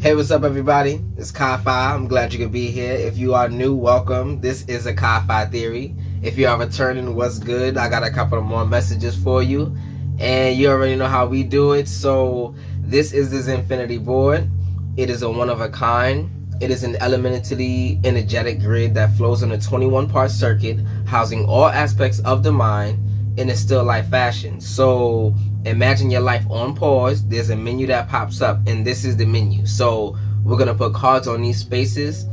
Hey, what's up, everybody? It's Kai-Fi. I'm glad you could be here. If you are new, welcome. This is a Kai-Fi theory. If you are returning, what's good? I got a couple of more messages for you, and you already know how we do it. So this is the Zin-Finity Board. It is a one-of-a-kind. It is an elementally energetic grid that flows on a 21-part circuit, housing all aspects of the mind in a still life fashion. So imagine your life on pause. There's a menu that pops up, and this is the menu. So we're going to put cards on these spaces.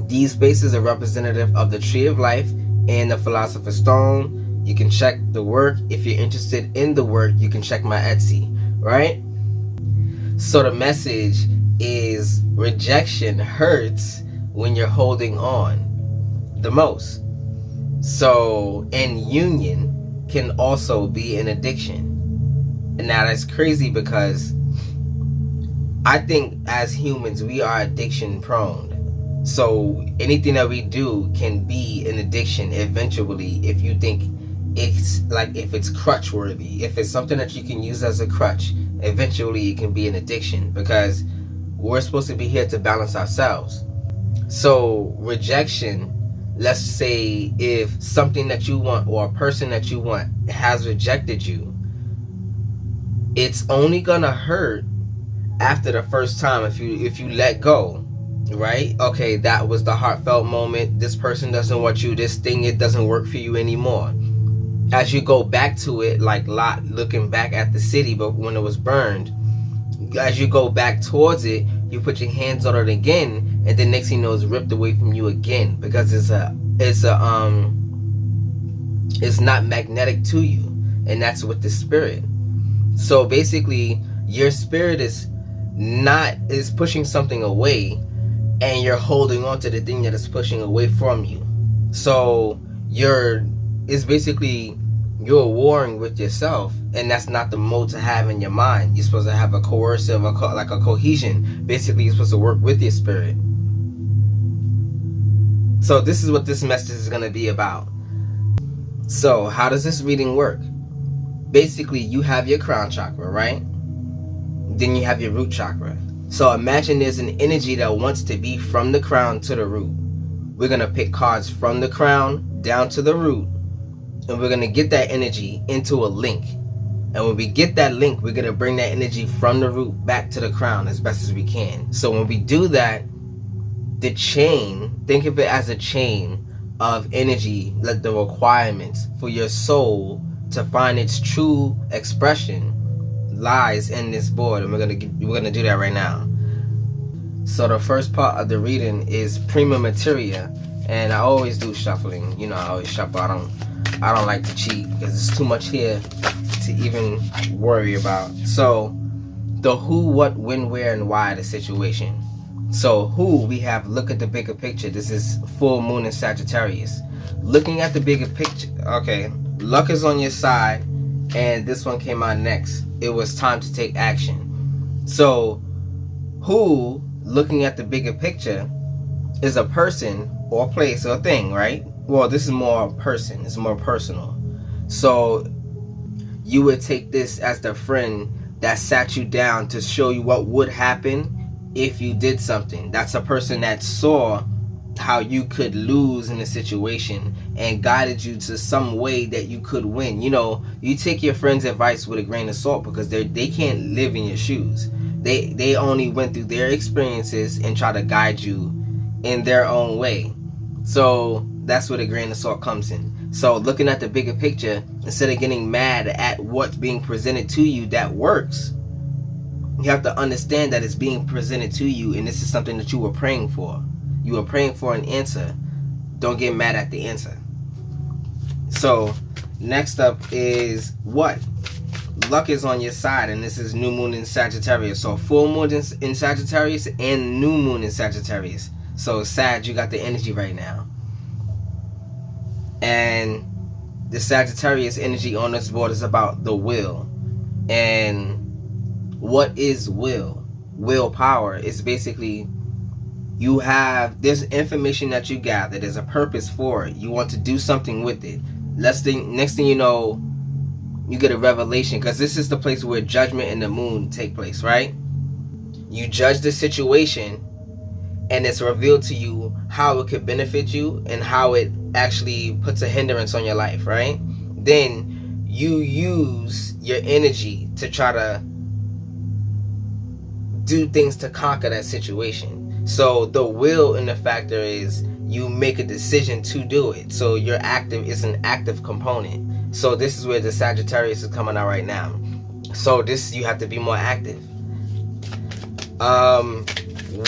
These spaces are representative of the Tree of Life and the Philosopher's Stone. You can check the work. If you're interested in the work, you can check my Etsy, right? So the message is rejection hurts when you're holding on the most. So, and union can also be an addiction. And now that's crazy because I think as humans we are addiction prone. So anything that we do can be an addiction eventually if you think it's like, if it's crutch worthy, if it's something that you can use as a crutch, eventually it can be an addiction because we're supposed to be here to balance ourselves. So rejection, let's say if something that you want or a person that you want has rejected you, it's only gonna hurt after the first time if you let go, right? Okay, that was the heartfelt moment. This person doesn't want you. This thing, it doesn't work for you anymore. As you go back to it, like Lot looking back at the city, but when it was burned, as you go back towards it, you put your hands on it again, and then next thing you know, it's ripped away from you again because it's not magnetic to you, and that's with the spirit. So basically, your spirit is pushing something away, and you're holding on to the thing that is pushing away from you. So it's basically you're warring with yourself, and that's not the mode to have in your mind. You're supposed to have a coercive, like a cohesion. Basically, you're supposed to work with your spirit. So this is what this message is going to be about. So how does this reading work? Basically, you have your crown chakra, right? Then you have your root chakra. So imagine there's an energy that wants to be from the crown to the root. We're going to pick cards from the crown down to the root, and we're going to get that energy into a link. And when we get that link, we're going to bring that energy from the root back to the crown as best as we can. So when we do that, the chain, think of it as a chain of energy, like the requirements for your soul to find its true expression lies in this board, and we're gonna do that right now. So the first part of the reading is Prima Materia, and I always do shuffling. You know, I always shuffle. I don't like to cheat because there's too much here to even worry about. So the who, what, when, where, and why the situation. So who, we have look at the bigger picture. This is full moon in Sagittarius. Looking at the bigger picture. Okay, luck is on your side, and this one came out next. It was time to take action. So who, looking at the bigger picture, is a person or place or thing, right? Well, this is more a person. It's more personal. So you would take this as the friend that sat you down to show you what would happen if you did something. That's a person that saw how you could lose in a situation and guided you to some way that you could win. You know, you take your friend's advice with a grain of salt because they can't live in your shoes. They only went through their experiences and try to guide you in their own way. So that's where the grain of salt comes in. So looking at the bigger picture, instead of getting mad at what's being presented to you that works, you have to understand that it's being presented to you, and this is something that you were praying for. You were praying for an answer. Don't get mad at the answer. So next up is what? Luck is on your side, and this is new moon in Sagittarius. So full moon in Sagittarius and new moon in Sagittarius. So Sag, you got the energy right now. And the Sagittarius energy on this board is about the will. And what is will? Willpower is basically there's information that you gather. There's a purpose for it. You want to do something with it. Next thing you know, you get a revelation, because this is the place where judgment and the moon take place, right? You judge the situation, and it's revealed to you how it could benefit you and how it actually puts a hindrance on your life, right? Then you use your energy to try to do things to conquer that situation. So the will in the factor is you make a decision to do it. So your active is an active component. So this is where the Sagittarius is coming out right now. So this, you have to be more active.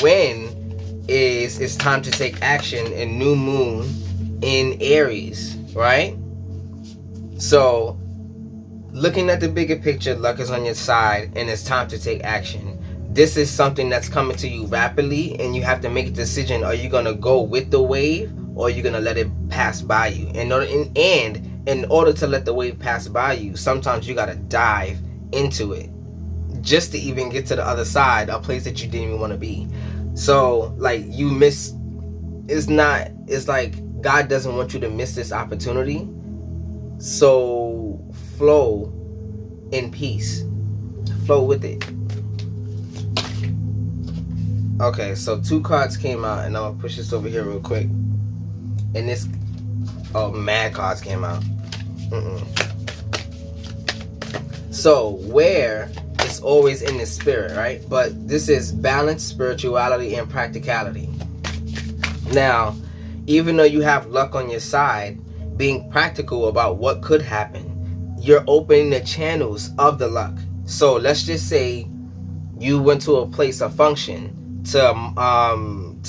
When it's time to take action in new moon in Aries, right? So looking at the bigger picture, luck is on your side and it's time to take action. This is something that's coming to you rapidly, and you have to make a decision. Are you going to go with the wave, or are you going to let it pass by you? And in order to let the wave pass by you, sometimes you got to dive into it just to even get to the other side, a place that you didn't even want to be. So like you miss, it's like God doesn't want you to miss this opportunity. So flow in peace, flow with it. Okay, so 2 cards came out, and I'm gonna push this over here real quick. And this, mad cards came out. So where it's always in the spirit, right? But this is balance, spirituality, and practicality. Now, even though you have luck on your side, being practical about what could happen, you're opening the channels of the luck. So let's just say you went to a place, a function, to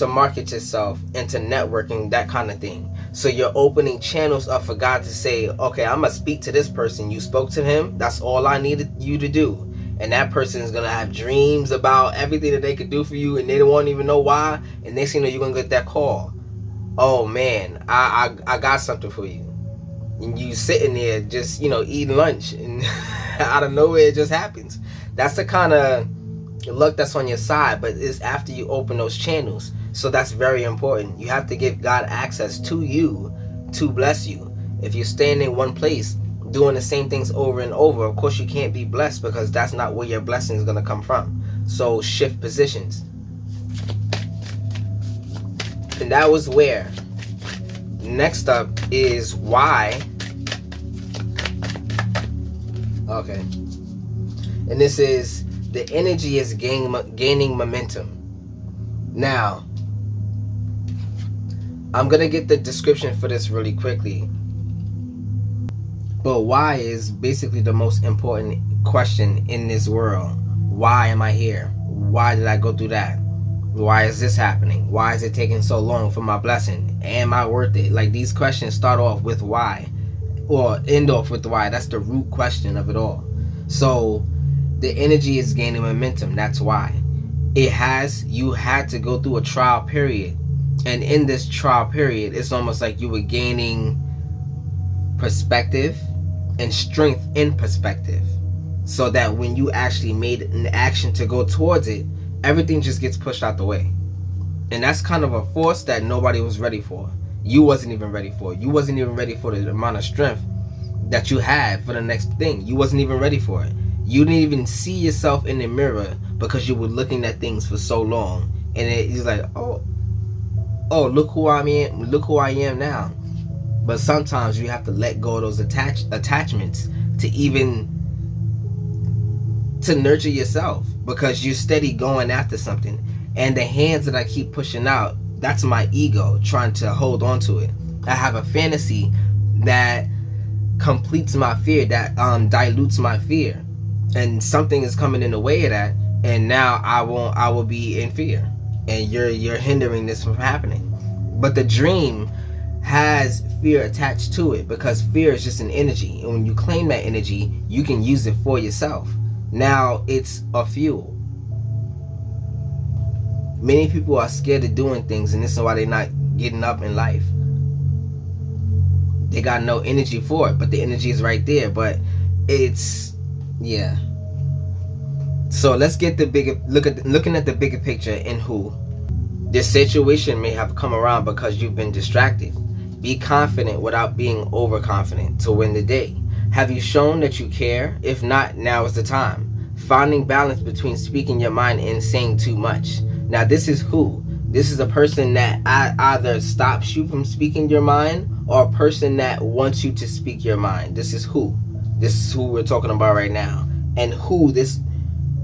market yourself and to networking, that kind of thing. So you're opening channels up for God to say, okay, I'm gonna speak to this person. You spoke to him, that's all I needed you to do. And that person is gonna have dreams about everything that they could do for you, and they won't even know why. And next thing you know, you're gonna get that call. Oh man, I got something for you. And you sitting there just, eating lunch, and out of nowhere it just happens. That's the kind of luck that's on your side, but it's after you open those channels. So that's very important. You have to give God access to you to bless you. If you're staying in one place doing the same things over and over, of course you can't be blessed, because that's not where your blessing is going to come from. So shift positions. And that was where. Next up is why. Okay. And this is the energy is gaining momentum. Now, I'm going to get the description for this really quickly. But why is basically the most important question in this world. Why am I here? Why did I go through that? Why is this happening? Why is it taking so long for my blessing? Am I worth it? Like, these questions start off with why, or end off with why. That's the root question of it all. So the energy is gaining momentum. That's why. You had to go through a trial period. And in this trial period, it's almost like you were gaining perspective and strength in perspective. So that when you actually made an action to go towards it, everything just gets pushed out the way. And that's kind of a force that nobody was ready for. You wasn't even ready for it. You wasn't even ready for the amount of strength that you had for the next thing. You wasn't even ready for it. You didn't even see yourself in the mirror because you were looking at things for so long. And it's like, oh, look who I am. Look who I am now. But sometimes you have to let go of those attachments to nurture yourself, because you're steady going after something. And the hands that I keep pushing out, that's my ego trying to hold on to it. I have a fantasy that completes my fear, that dilutes my fear, and something is coming in the way of that, and now I will be in fear, and you're hindering this from happening. But the dream has fear attached to it, because fear is just an energy, and when you claim that energy, you can use it for yourself. Now it's a fuel. Many people are scared of doing things, and this is why they're not getting up in life. They got no energy for it, but the energy is right there. But it's, yeah. So let's get the bigger looking at the bigger picture in who. This situation may have come around because you've been distracted. Be confident without being overconfident to win the day. Have you shown that you care? If not, now is the time. Finding balance between speaking your mind and saying too much. Now, this is who? This is a person that either stops you from speaking your mind, or a person that wants you to speak your mind. This is who. This is who we're talking about right now. And who this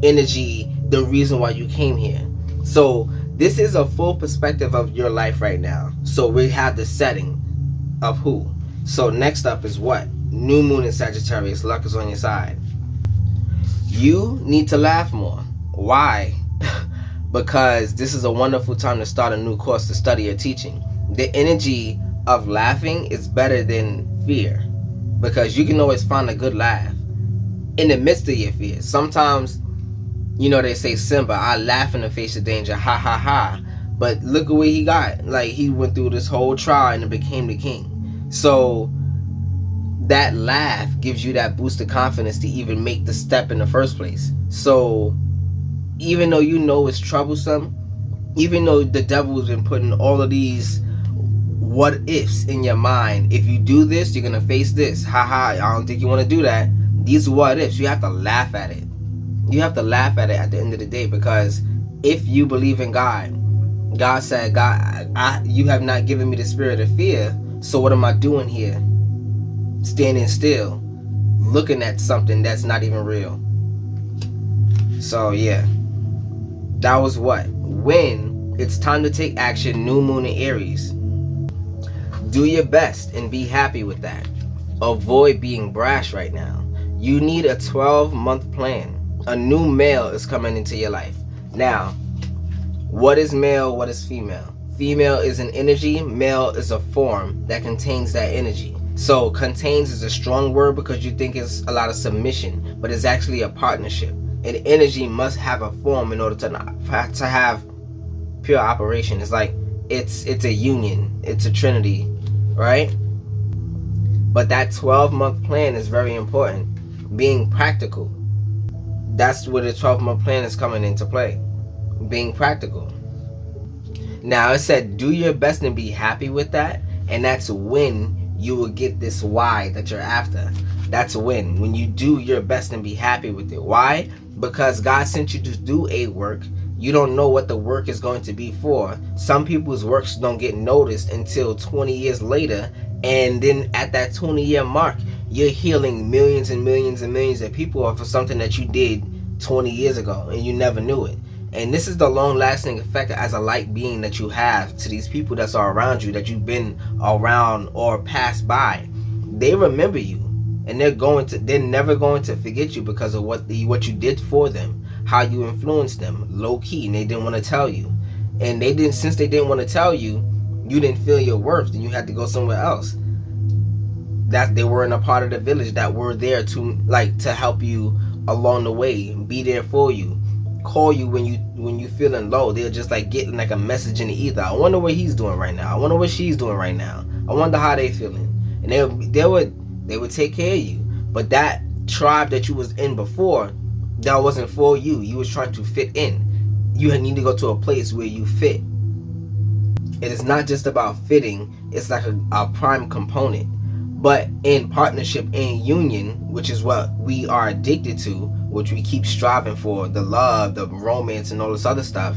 energy, the reason why you came here. So this is a full perspective of your life right now. So we have the setting of who. So next up is what? New moon in Sagittarius. Luck is on your side. You need to laugh more. Why? Because this is a wonderful time to start a new course to study or teaching. The energy of laughing is better than fear, because you can always find a good laugh in the midst of your fears. Sometimes, you know, they say Simba, I laugh in the face of danger, ha ha ha. But look at what he got. Like, he went through this whole trial and became the king. So that laugh gives you that boost of confidence to even make the step in the first place. So even though you know it's troublesome, even though the devil has been putting all of these what ifs in your mind, if you do this, you're gonna face this, haha, I don't think you want to do that. These what ifs, you have to laugh at it. You have to laugh at it at the end of the day, because if you believe in God, God said, you have not given me the spirit of fear, so what am I doing here? Standing still, looking at something that's not even real. So yeah, that was what? When it's time to take action, new moon in Aries. Do your best and be happy with that. Avoid being brash right now. You need a 12-month plan. A new male is coming into your life. Now, what is male? What is female? Female is an energy. Male is a form that contains that energy. So contains is a strong word because you think it's a lot of submission, but it's actually a partnership. An energy must have a form in order to have pure operation. It's like it's a union. It's a trinity, right? But that 12-month plan is very important. Being practical. That's where the 12-month plan is coming into play. Being practical. Now, it said do your best and be happy with that, and that's when you will get this why that you're after. That's when you do your best and be happy with it. Why? Because God sent you to do a work. You don't know what the work is going to be for. Some people's works don't get noticed until 20 years later, and then at that 20-year mark, you're healing millions and millions and millions of people for something that you did 20 years ago and you never knew it. And this is the long-lasting effect as a light being that you have to these people that's are around you, that you've been around or passed by. They remember you, and they're never going to forget you because of what you did for them, how you influenced them, low key, and they didn't want to tell you. And since they didn't want to tell you, you didn't feel your worth, and you had to go somewhere else. That they weren't a part of the village that were there to help you along the way, be there for you. Call you when you feeling low. They're just like getting like a message in the ether. I wonder what he's doing right now. I wonder what she's doing right now. I wonder how they feeling. And they would take care of you. But that tribe that you was in before, that wasn't for you. You was trying to fit in. You need to go to a place where you fit. It is not just about fitting. It's like a prime component. But in partnership and union, which is what we are addicted to, which we keep striving for, the love, the romance, and all this other stuff.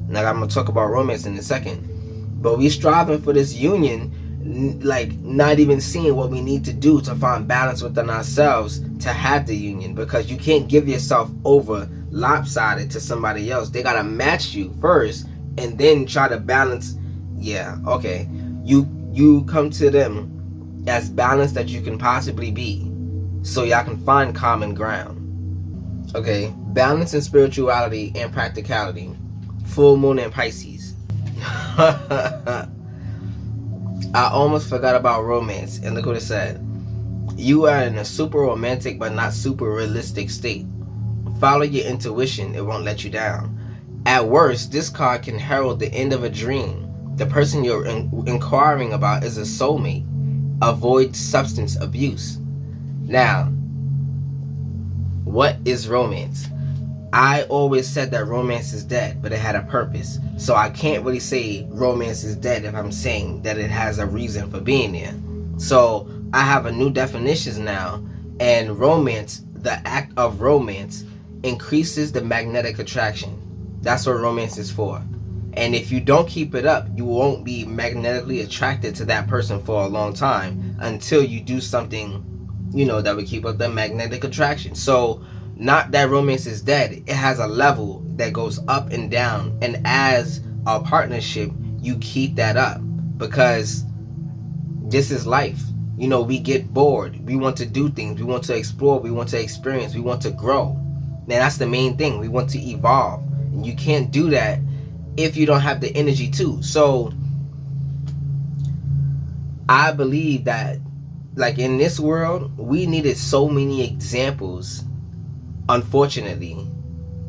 Now, I'm going to talk about romance in a second. But we striving for this union, like not even seeing what we need to do to find balance within ourselves to have the union. Because you can't give yourself over lopsided to somebody else. They got to match you first and then try to balance. Yeah, okay. You come to them as balanced that you can possibly be, so y'all can find common ground. Okay, balance in spirituality and practicality. Full moon in Pisces. I almost forgot about romance, and look what it said. You are in a super romantic but not super realistic state. Follow your intuition, it won't let you down. At worst, this card can herald the end of a dream. The person you're inquiring about is a soulmate. Avoid substance abuse. Now, what is romance? I always said that romance is dead, but it had a purpose. So I can't really say romance is dead if I'm saying that it has a reason for being there. So I have a new definition now, and romance, the act of romance, increases the magnetic attraction. That's what romance is for. And if you don't keep it up, you won't be magnetically attracted to that person for a long time until you do something, you know, that would keep up the magnetic attraction. So, not that romance is dead. It has a level that goes up and down. And as a partnership, you keep that up. Because this is life. You know, we get bored. We want to do things. We want to explore. We want to experience. We want to grow. And that's the main thing. We want to evolve. And you can't do that if you don't have the energy too. So I believe that, like, in this world, we needed so many examples, unfortunately,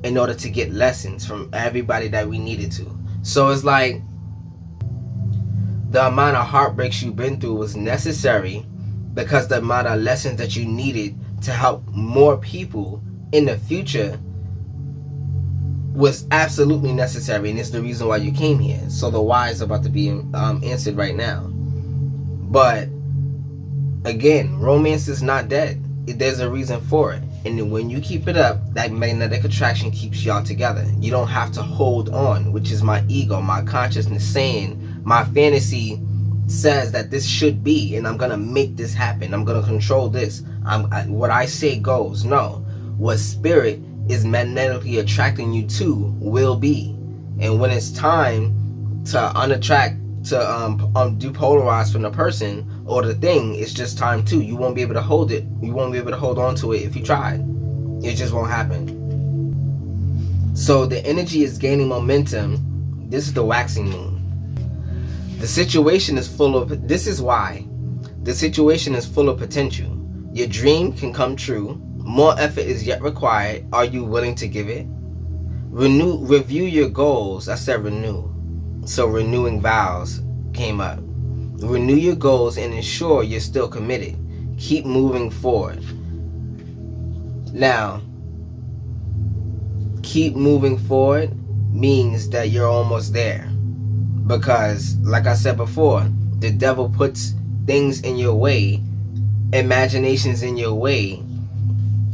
in order to get lessons from everybody that we needed to. So it's like the amount of heartbreaks you've been through was necessary, because the amount of lessons that you needed to help more people in the future was absolutely necessary, and it's the reason why you came here. So the why is about to be answered right now. But again, romance is not dead. There's a reason for it, and then when you keep it up, that magnetic attraction keeps y'all together. You don't have to hold on, which is my ego, my consciousness saying, my fantasy says that this should be, and I'm gonna make this happen. I'm gonna control this. What I say goes. No, what spirit is magnetically attracting you to will be. And when it's time to unattract, to depolarize from the person or the thing, it's just time to. You won't be able to hold it. You won't be able to hold on to it if you tried. It just won't happen. So the energy is gaining momentum. This is the waxing moon. The situation is full of, this is why the situation is full of potential. Your dream can come true. More effort is yet required. Are you willing to give it? Review your goals. I said renew. So renewing vows came up. Renew your goals and ensure you're still committed. Keep moving forward. Now, keep moving forward means that you're almost there. Because, like I said before, the devil puts things in your way, imaginations in your way,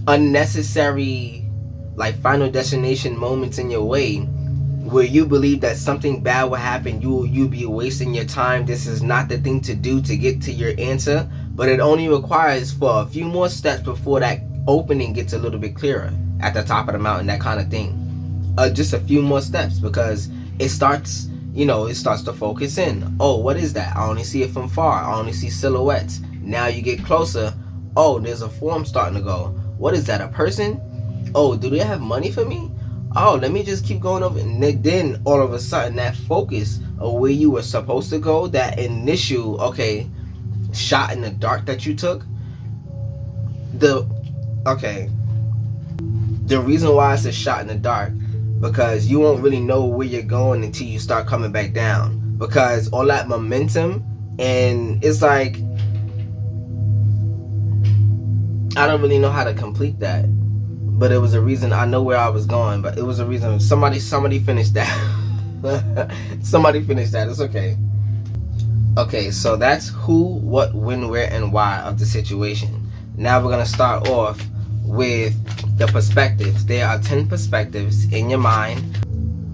unnecessary, like, final destination moments in your way, where you believe that something bad will happen. You'll be wasting your time. This is not the thing to do to get to your answer. But it only requires for a few more steps before that opening gets a little bit clearer at the top of the mountain, that kind of thing. Just a few more steps, because it starts, it starts to focus in. Oh, what is that? I only see it from far. I only see silhouettes. Now you get closer. Oh, there's a form starting to go. What is that, a person? Oh, do they have money for me? Oh, let me just keep going over. And then all of a sudden, that focus of where you were supposed to go, that initial, shot in the dark that you took, the reason why it's a shot in the dark, because you won't really know where you're going until you start coming back down, because all that momentum, and it's like, I don't really know how to complete that, but it was a reason. I know where I was going, but it was a reason. Somebody finished that. Somebody finished that. It's okay. Okay, so that's who, what, when, where, and why of the situation. Now we're gonna start off with the perspectives. There are 10 perspectives in your mind,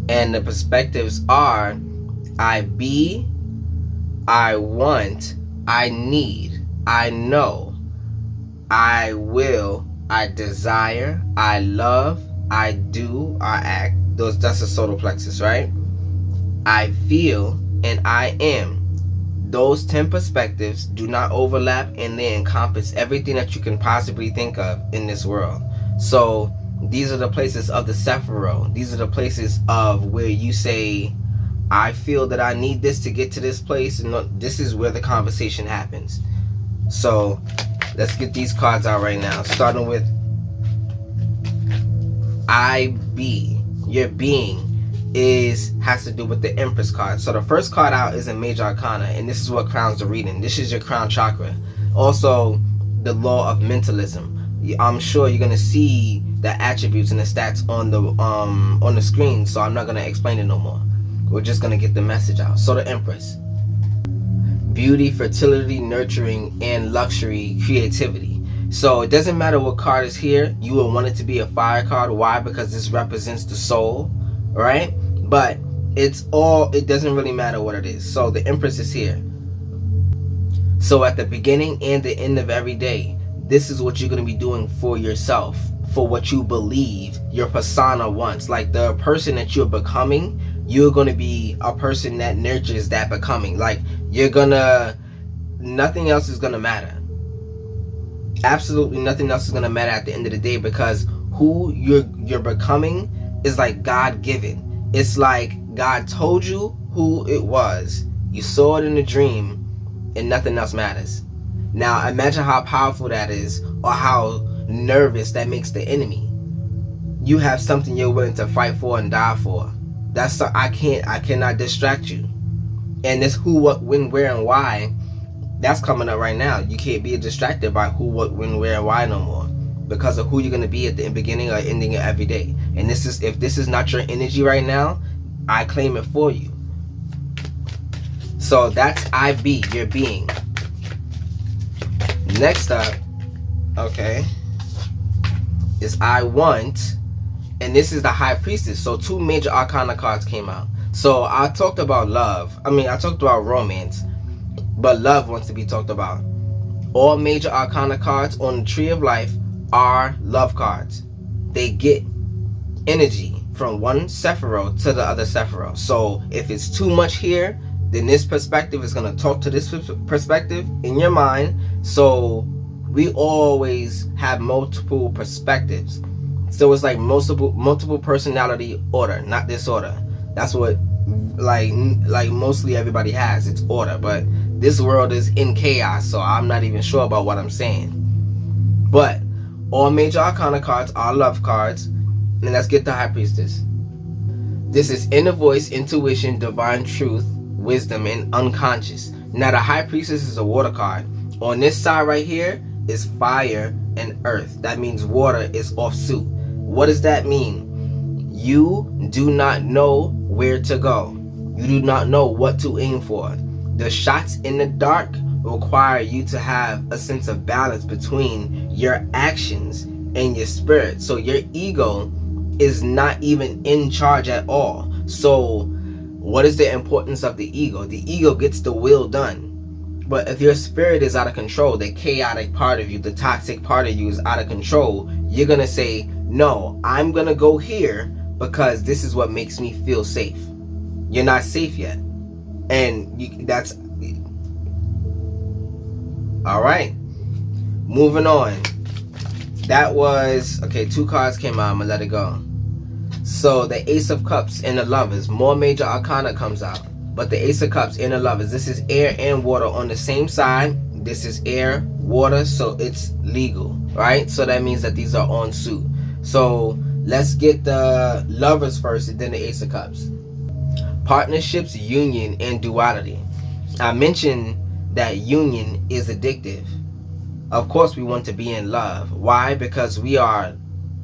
and the perspectives are: I be, I want, I need, I know, I will, I desire, I love, I do, I act. That's a solar plexus, right? I feel, and I am. Those 10 perspectives do not overlap, and they encompass everything that you can possibly think of in this world. So these are the places of the Sephiroth. These are the places of where you say, I feel that I need this to get to this place, and this is where the conversation happens. So let's get these cards out right now, starting with I be. Your being has to do with the Empress card. So the first card out is a Major Arcana, and this is what crowns the reading. This is your crown chakra. Also, the law of mentalism. I'm sure you're gonna see the attributes and the stats on the screen, so I'm not gonna explain it no more. We're just gonna get the message out. So the Empress: beauty, fertility, nurturing, and luxury, creativity. So it doesn't matter what card is here. You will want it to be a fire card. Why? Because this represents the soul, right? But it doesn't really matter what it is. So the Empress is here. So at the beginning and the end of every day, this is what you're going to be doing for yourself, for what you believe your persona wants. Like the person that you're becoming, you're going to be a person that nurtures that becoming. Like nothing else is going to matter. Absolutely nothing else is going to matter at the end of the day, because who you're becoming is like God-given. It's like God told you who it was. You saw it in a dream, and nothing else matters. Now imagine how powerful that is, or how nervous that makes the enemy. You have something you're willing to fight for and die for. I cannot distract you. And this who, what, when, where, and why, that's coming up right now. You can't be distracted by who, what, when, where, and why no more, because of who you're going to be at the beginning or ending of every day. And if this is not your energy right now, I claim it for you. So that's I be, your being. Next up, okay, is I want, and this is the High Priestess. So 2 major arcana cards came out. So I talked about love. I talked about romance, but love wants to be talked about. All major arcana cards on the Tree of Life are love cards. They get energy from one Sephiroth to the other Sephiroth. So if it's too much here, then this perspective is going to talk to this perspective in your mind. So we always have multiple perspectives. So it's like multiple personality order, not disorder. That's what like mostly everybody has. It's order, but this world is in chaos, so I'm not even sure about what I'm saying. But all major arcana cards are love cards. And let's get the High Priestess. This is inner voice, intuition, divine truth, wisdom, and unconscious. Now the High Priestess is a water card. On this side right here is fire and earth. That means water is off suit. What does that mean? You do not know where to go. You do not know what to aim for. The shots in the dark require you to have a sense of balance between your actions and your spirit. So your ego is not even in charge at all. So what is the importance of the ego? The ego gets the will done. But if your spirit is out of control, the chaotic part of you, the toxic part of you is out of control, you're going to say, no, I'm going to go here because this is what makes me feel safe. You're not safe yet. And that's... All right. Moving on. That was... Okay, 2 cards came out. I'm going to let it go. So the Ace of Cups and the Lovers. More major arcana comes out. But the Ace of Cups and the Lovers. This is air and water on the same side. This is air, water, so it's legal, right? So that means that these are on suit. So let's get the Lovers first and then the Ace of Cups. Partnerships, union, and duality. I mentioned that union is addictive. Of course we want to be in love. Why? Because we are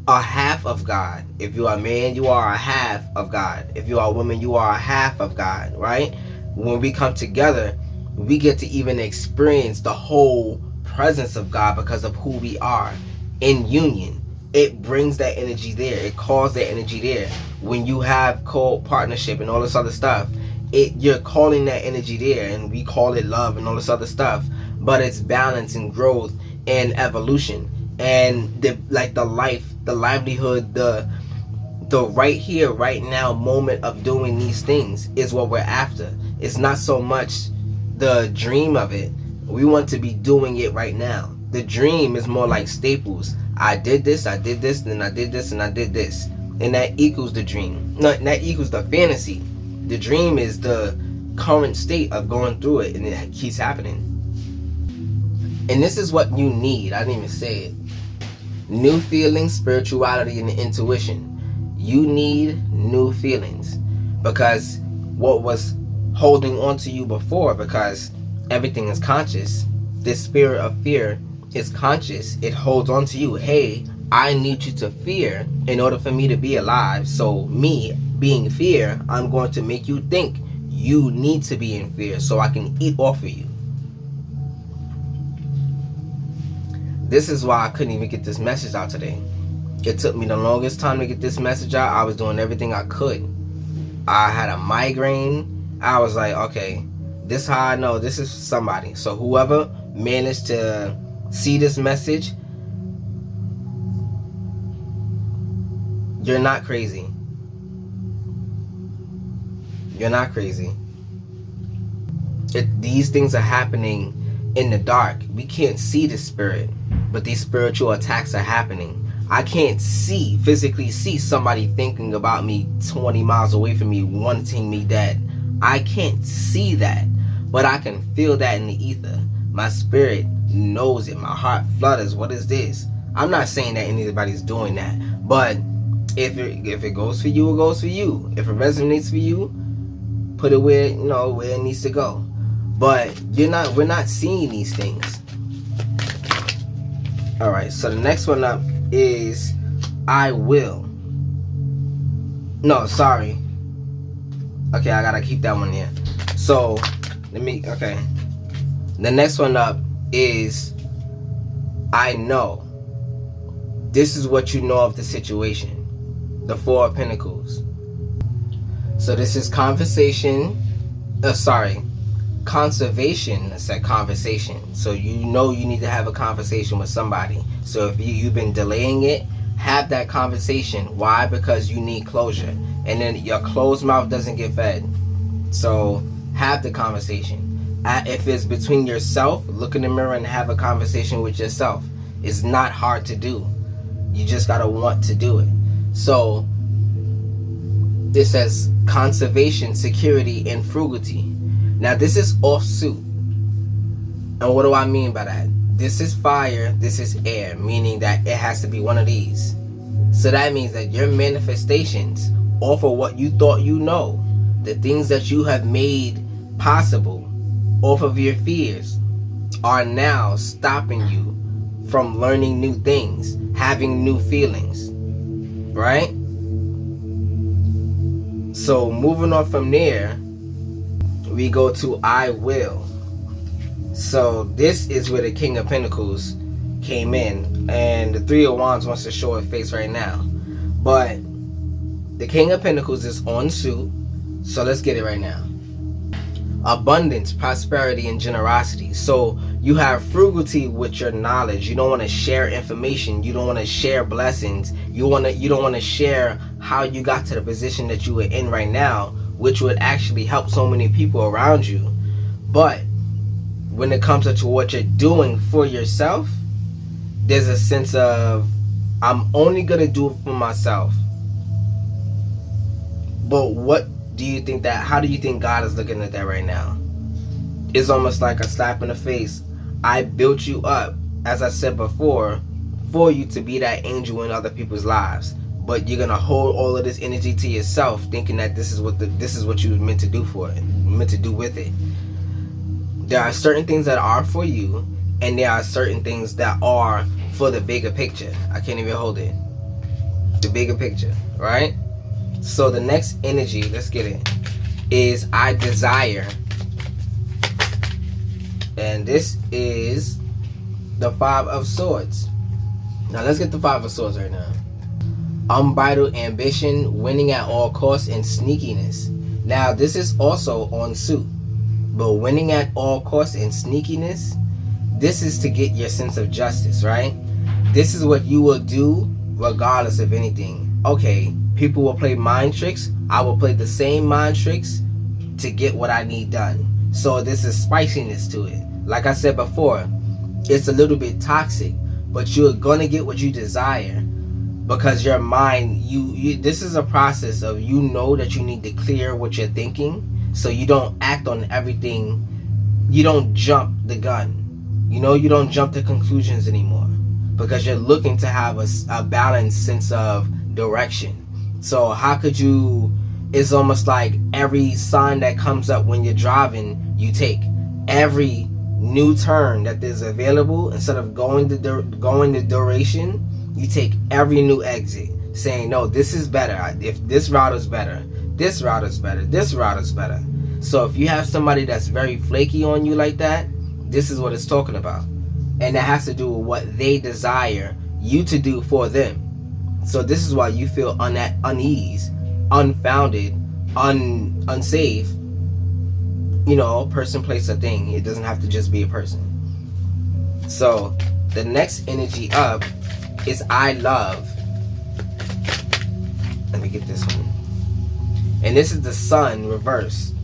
a half of God. If you are a man, you are a half of God. If you are a woman, you are a half of God, right? When we come together, we get to even experience the whole presence of God because of who we are in union. It brings that energy there. It calls that energy there. When you have co-partnership and all this other stuff, you're calling that energy there, and we call it love and all this other stuff. But it's balance and growth and evolution. And the life, the livelihood, the right here, right now moment of doing these things is what we're after. It's not so much the dream of it. We want to be doing it right now. The dream is more like staples. I did this, then I did this, and I did this. And that equals the dream. No, that equals the fantasy. The dream is the current state of going through it, and it keeps happening. And this is what you need. I didn't even say it. New feelings, spirituality, and intuition. You need new feelings, because what was holding on to you before, because everything is conscious, this spirit of fear is conscious. It holds on to you. Hey, I need you to fear in order for me to be alive. So me being fear, I'm going to make you think you need to be in fear so I can eat off of you. This is why I couldn't even get this message out today. It took me the longest time to get this message out. I was doing everything I could. I had a migraine. I was like, okay, this is how I know this is somebody. So whoever managed to see this message, you're not crazy. You're not crazy. These things are happening in the dark. We can't see the spirit, but these spiritual attacks are happening. I can't physically see somebody thinking about me 20 miles away from me, wanting me dead. I can't see that, but I can feel that in the ether. My spirit knows it. My heart flutters. What is this? I'm not saying that anybody's doing that, but if it goes for you, it goes for you. If it resonates for you, put it where where it needs to go. But we're not seeing these things. All right, so the next one up is I will. No, sorry. Okay, I gotta keep that one there. So okay. The next one up is I know. This is what you know of the situation. The Four of Pentacles. So this is conversation. Conservation. I said conversation. So you know you need to have a conversation with somebody. So if you've been delaying it, have that conversation. Why? Because you need closure. And then your closed mouth doesn't get fed. So have the conversation. If it's between yourself, look in the mirror and have a conversation with yourself. It's not hard to do. You just gotta want to do it. So this says conservation, security, and frugality. Now this is offsuit. And what do I mean by that? This is fire, this is air, meaning that it has to be one of these. So that means that your manifestations off of what you thought you know, the things that you have made possible off of your fears, are now stopping you from learning new things, having new feelings, right? So moving on from there, we go to I will. So this is where the King of Pentacles came in, and the Three of Wands wants to show her face right now. But the King of Pentacles is on suit, so let's get it right now. Abundance, prosperity, and generosity. So you have frugality with your knowledge. You don't want to share information. You don't want to share blessings. You don't want to share how you got to the position that you are in right now, which would actually help so many people around you. But when it comes to what you're doing for yourself, there's a sense of, I'm only gonna do it for myself. But how do you think God is looking at that right now? It's almost like a slap in the face. I built you up, as I said before, for you to be that angel in other people's lives. But you're gonna hold all of this energy to yourself, thinking that this is what you were meant to do with it. There are certain things that are for you, and there are certain things that are for the bigger picture. I can't even hold it. The bigger picture, right? So the next energy, let's get it, is I desire. And this is the Five of Swords. Now let's get the Five of Swords right now. Unbridled ambition, winning at all costs, and sneakiness. Now this is also on suit. But winning at all costs and sneakiness, this is to get your sense of justice, right? This is what you will do regardless of anything. Okay, people will play mind tricks. I will play the same mind tricks to get what I need done. So this is spiciness to it. Like I said before, it's a little bit toxic, but you're gonna get what you desire because your mind, this is a process of, you know that you need to clear what you're thinking, so you don't act on everything. You don't jump the gun. You don't jump to conclusions anymore because you're looking to have a balanced sense of direction. So how could you, it's almost like every sign that comes up when you're driving, you take every new turn that is available. Instead of going the duration, you take every new exit, saying, no, this is better. If this route is better, this route is better, this route is better. So if you have somebody that's very flaky on you like that, this is what it's talking about. And that has to do with what they desire you to do for them. So this is why you feel unease, unfounded, unsafe. You know, person, place, a thing. It doesn't have to just be a person. So the next energy up is I love. Let me get this one. And this is the sun reverse.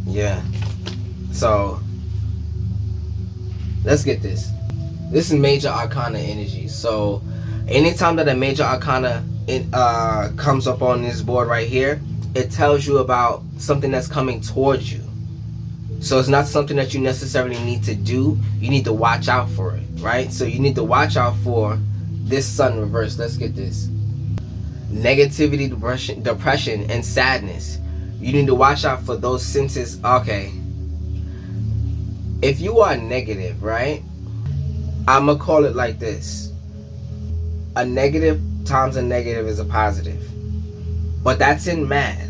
Yeah. So let's get this. This is major arcana energy. So anytime that a major arcana comes up on this board right here, it tells you about something that's coming towards you. So it's not something that you necessarily need to do. You need to watch out for it, right? So you need to watch out for this sun reverse. Let's get this. Negativity, depression, and sadness. You need to watch out for those senses. Okay. If you are negative, right? I'm going to call it like this. A negative times a negative is a positive. But that's in math.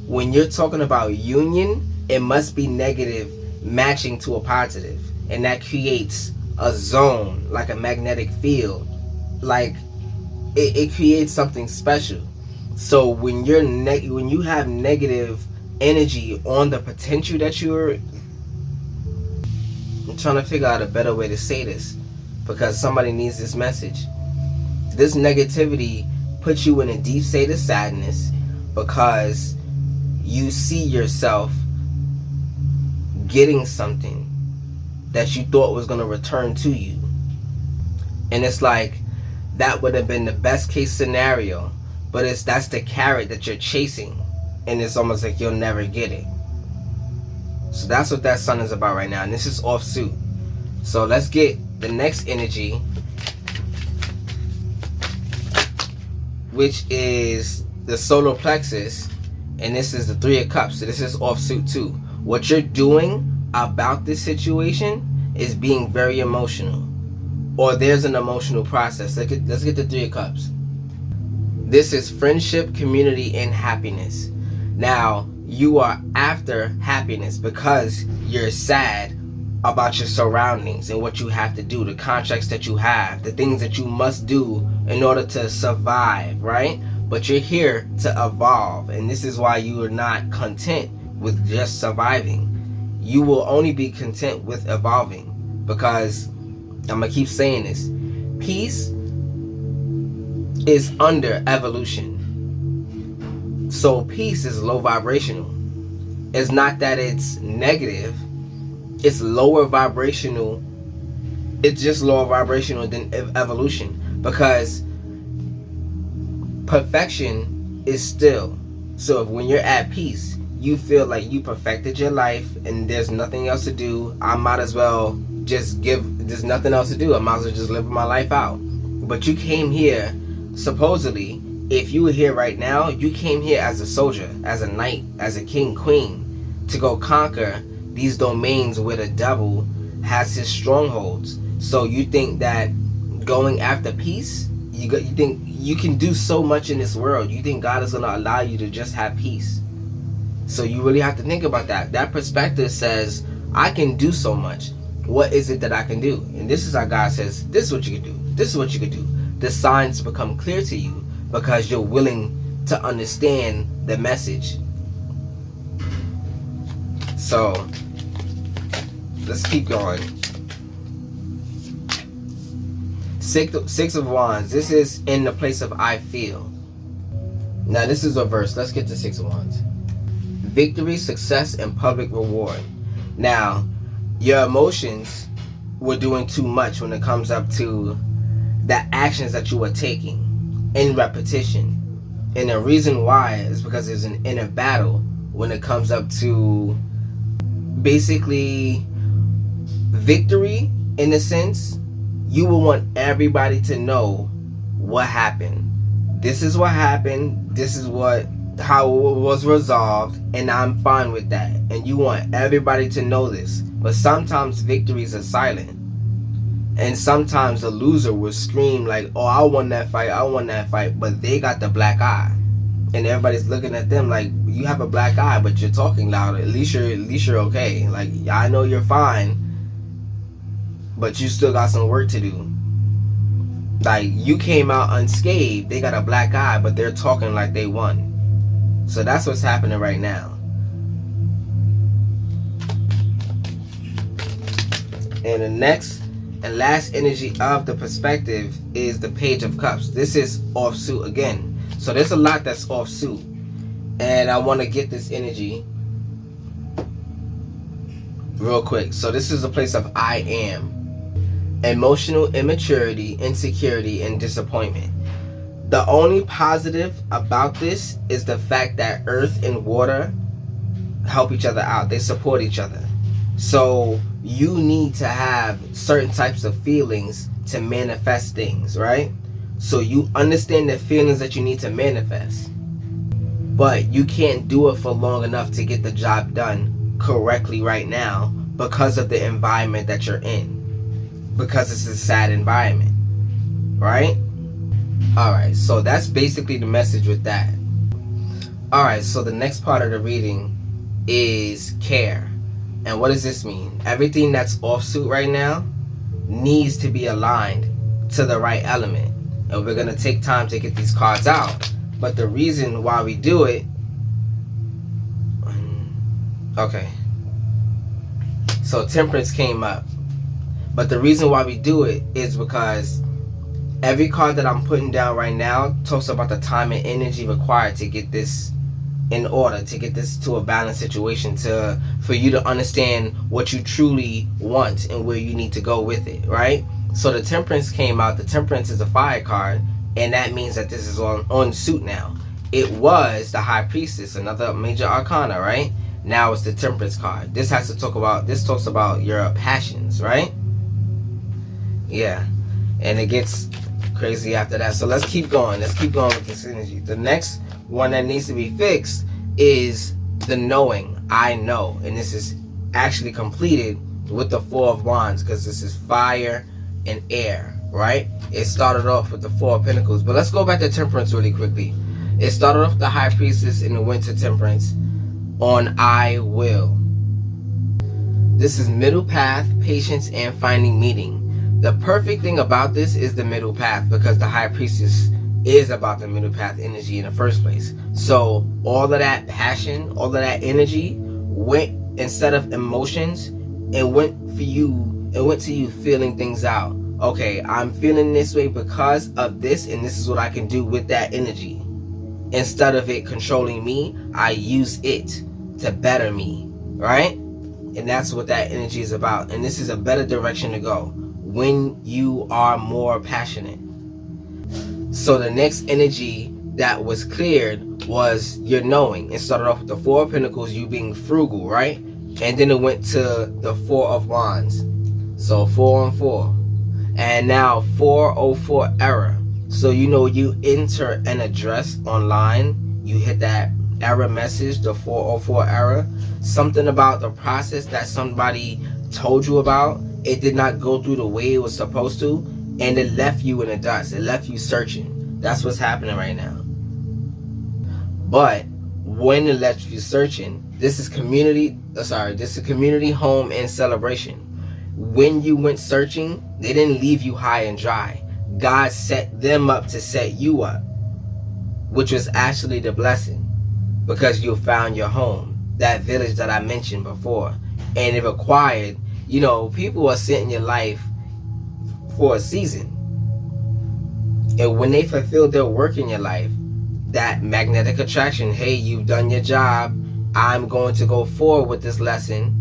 When you're talking about union, it must be negative matching to a positive, and that creates a zone, like a magnetic field, like it creates something special. So when you're when you have negative energy on the potential that I'm trying to figure out a better way to say this, because somebody needs this message. This negativity puts you in a deep state of sadness because you see yourself getting something that you thought was going to return to you, and it's like that would have been the best case scenario, but that's the carrot that you're chasing, and it's almost like you'll never get it. So that's what that sun is about right now, and this is offsuit. So let's get the next energy, which is the solar plexus, and this is the 3 of cups. So this is offsuit too. What you're doing about this situation is being very emotional, or there's an emotional process. Let's get the 3 of cups. This is friendship, community, and happiness. Now, you are after happiness because you're sad about your surroundings and what you have to do, the contracts that you have, the things that you must do in order to survive, right? But you're here to evolve, and this is why you are not content with just surviving. You will only be content with evolving, because I'm gonna keep saying this. Peace is under evolution. So peace is low vibrational. It's not that it's negative. It's lower vibrational. It's just lower vibrational than evolution, because perfection is still. So if when you're at peace, you feel like you perfected your life and there's nothing else to do, I might as well just there's nothing else to do, I might as well just live my life out. But you came here, supposedly, if you were here right now, you came here as a soldier, as a knight, as a king, queen, to go conquer these domains where the devil has his strongholds. So you think that going after peace, you think you can do so much in this world. You think God is going to allow you to just have peace. So you really have to think about that. That perspective says, I can do so much. What is it that I can do? And this is how God says, this is what you can do. This is what you can do. The signs become clear to you because you're willing to understand the message. So let's keep going. Six of Wands. This is in the place of I feel. Now this is reverse. Let's get to 6 of Wands. Victory, success, and public reward. Now, your emotions were doing too much when it comes up to the actions that you were taking in repetition. And the reason why is because there's an inner battle when it comes up to basically victory. In a sense, you will want everybody to know what happened. This is what happened. This is how it was resolved, and I'm fine with that. And you want everybody to know this. But sometimes victories are silent, and sometimes the loser will scream like, oh, I won that fight, but they got the black eye, and everybody's looking at them like, you have a black eye, but you're talking louder. At least you're okay. Like, I know you're fine, but you still got some work to do. Like, you came out unscathed, they got a black eye, but they're talking like they won. So that's what's happening right now. And the next and last energy of the perspective is the Page of Cups. This is off suit again. So there's a lot that's off suit. And I want to get this energy real quick. So this is a place of I am. Emotional immaturity, insecurity, and disappointment. The only positive about this is the fact that earth and water help each other out. They support each other. So you need to have certain types of feelings to manifest things, right? So you understand the feelings that you need to manifest, but you can't do it for long enough to get the job done correctly right now because of the environment that you're in. Because it's a sad environment, right? Alright, so that's basically the message with that. Alright, so the next part of the reading is care. And what does this mean? Everything that's off suit right now needs to be aligned to the right element. And we're going to take time to get these cards out. But the reason why we do it... Okay. So Temperance came up. But the reason why we do it is because every card that I'm putting down right now talks about the time and energy required to get this in order, to get this to a balanced situation, for you to understand what you truly want and where you need to go with it, right? So the Temperance came out. The Temperance is a fire card, and that means that this is on suit now. It was the High Priestess, another major arcana, right? Now it's the Temperance card. This talks about your passions, right? Yeah, and it gets crazy after that. So let's keep going. Let's keep going with this energy. The next one that needs to be fixed is the knowing. I know. And this is actually completed with the Four of Wands, because this is fire and air, right? It started off with the Four of Pentacles. But let's go back to Temperance really quickly. It started off the High Priestess and it went to Temperance on I will. This is middle path, patience, and finding meaning. The perfect thing about this is the middle path, because the High Priestess is about the middle path energy in the first place. So all of that passion, all of that energy went, instead of emotions, it went to you feeling things out. Okay, I'm feeling this way because of this, and this is what I can do with that energy. Instead of it controlling me, I use it to better me, right? And that's what that energy is about. And this is a better direction to go when you are more passionate. So the next energy that was cleared was your knowing. It started off with the Four of Pentacles, you being frugal, right? And then it went to the Four of Wands. So 4 and 4. And now 404 error. So you enter an address online, you hit that error message, the 404 error. Something about the process that somebody told you about, it did not go through the way it was supposed to, and it left you in the dust. It left you searching. That's what's happening right now. But when it left you searching, this is community, home, and celebration. When you went searching, they didn't leave you high and dry. God set them up to set you up, which was actually the blessing, because you found your home, that village that I mentioned before. And it required, people are sent in your life for a season. And when they fulfill their work in your life, that magnetic attraction, hey, you've done your job, I'm going to go forward with this lesson,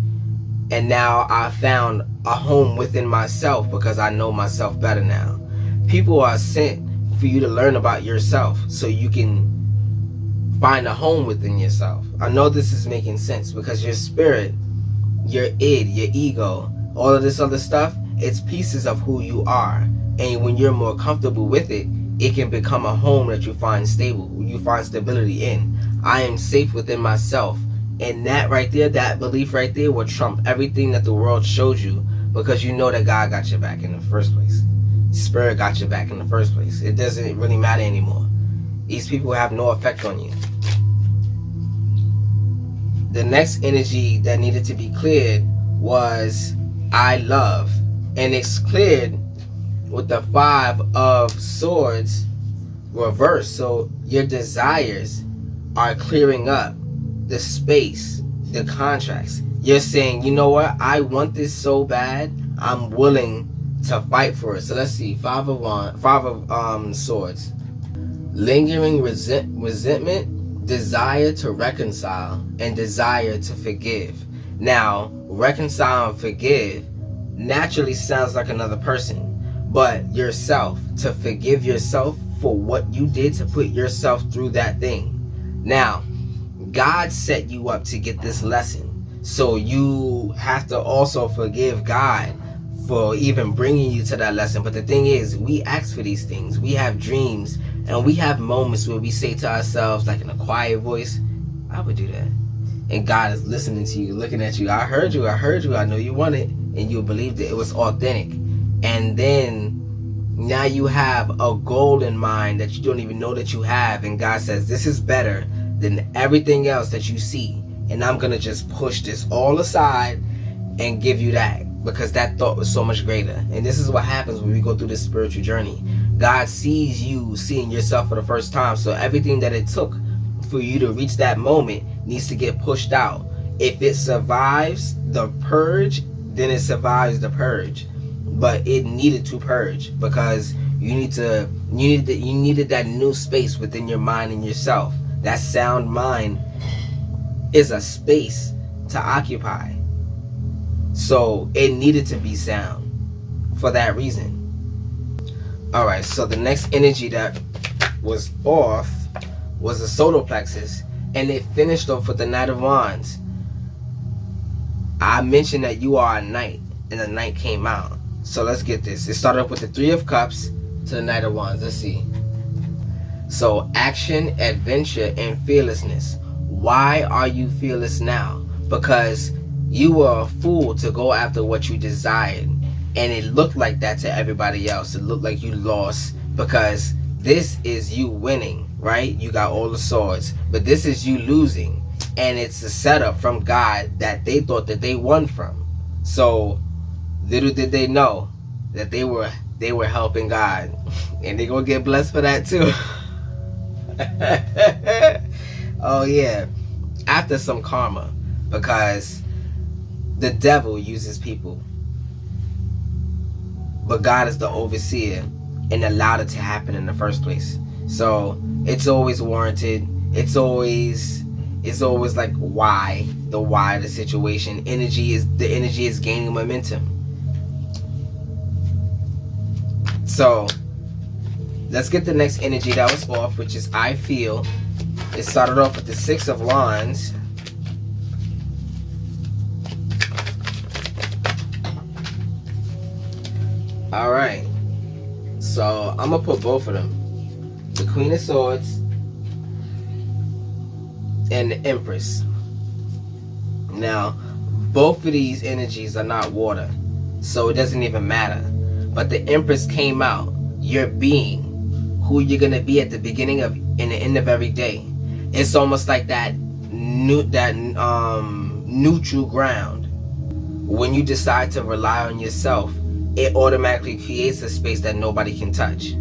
and now I found a home within myself because I know myself better now. People are sent for you to learn about yourself so you can find a home within yourself. I know this is making sense, because your spirit, your id, your ego, all of this other stuff, it's pieces of who you are. And when you're more comfortable with it, it can become a home that you find stable, you find stability in. I am safe within myself. And that right there, that belief right there will trump everything that the world showed you, because you know that God got your back in the first place. Spirit got your back in the first place. It doesn't really matter anymore. These people have no effect on you. The next energy that needed to be cleared was I love. And it's cleared with the 5 of Swords reversed. So your desires are clearing up the space, the contracts. You're saying, you know what, I want this so bad, I'm willing to fight for it. So let's see, 5 of Swords. Lingering resentment, desire to reconcile, and desire to forgive. Now, reconcile and forgive naturally sounds like another person, but yourself, to forgive yourself for what you did, to put yourself through that thing. Now, God set you up to get this lesson, so you have to also forgive God for even bringing you to that lesson. But the thing is, we ask for these things. We have dreams, and we have moments where we say to ourselves, like in a quiet voice, I would do that. And God is listening to you, looking at you. I heard you, I know you want it. And you believed it was authentic. And then now you have a goal in mind that you don't even know that you have. And God says, this is better than everything else that you see. And I'm going to just push this all aside and give you that, because that thought was so much greater. And this is what happens when we go through this spiritual journey. God sees you seeing yourself for the first time. So everything that it took for you to reach that moment needs to get pushed out. If it survives the purge, then it survives the purge. But it needed to purge, because you needed that new space within your mind and yourself. That sound mind is a space to occupy. So it needed to be sound for that reason. Alright, so the next energy that was off was the solar plexus, and it finished off with the Knight of Wands. I mentioned that you are a knight, and the knight came out. So let's get this. It started off with the 3 of Cups to the Knight of Wands. Let's see. So action, adventure, and fearlessness. Why are you fearless now? Because you were a fool to go after what you desired, and it looked like that to everybody else. It looked like you lost, because this is you winning, right? You got all the swords, but this is you losing, and it's a setup from God that they thought that they won from. So little did they know that they were helping God, and they're gonna get blessed for that too. Oh yeah, after some karma, because the devil uses people, but God is the overseer and allowed it to happen in the first place. So it's always warranted. It's always like why the situation. The energy is gaining momentum. So let's get the next energy that was off, which is I feel. It started off with the 6 of Wands. Alright, so I'm gonna put both of them, the Queen of Swords and the Empress. Now both of these energies are not water, so it doesn't even matter. But the Empress came out, your being, who you're gonna be at the beginning of and the end of every day. It's almost like that neutral ground. When you decide to rely on yourself, it automatically creates a space that nobody can touch.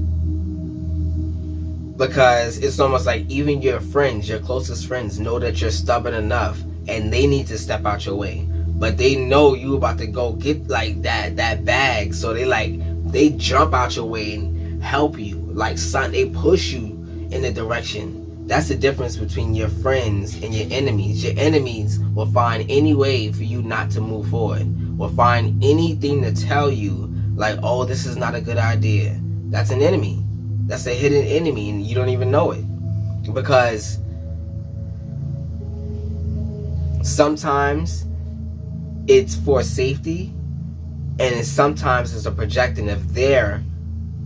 Because it's almost like even your friends, your closest friends, know that you're stubborn enough and they need to step out your way. But they know you about to go get like that bag, so they jump out your way and help you. Like they push you in the direction. That's the difference between your friends and your enemies. Your enemies will find any way for you not to move forward, will find anything to tell you like, oh, this is not a good idea. That's an enemy. That's a hidden enemy, and you don't even know it. Because sometimes it's for safety, and sometimes it's a projecting of their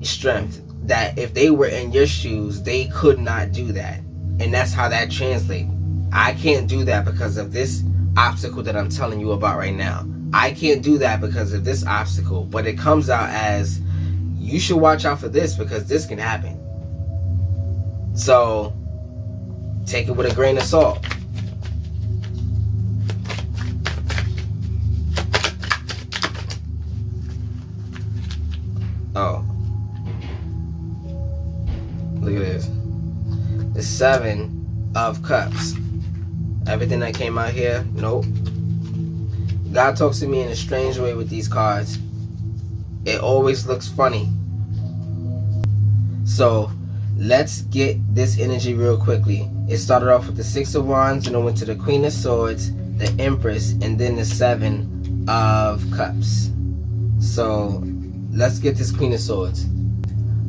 strength, that if they were in your shoes, they could not do that. And that's how that translates. I can't do that because of this obstacle that I'm telling you about right now. I can't do that because of this obstacle. But it comes out as, you should watch out for this because this can happen. So take it with a grain of salt. Seven of Cups. Everything that came out here, nope. God talks to me in a strange way with these cards. It always looks funny. So let's get this energy real quickly. It started off with the Six of Wands, and it went to the Queen of Swords, the Empress, and then the Seven of Cups. So let's get this Queen of Swords.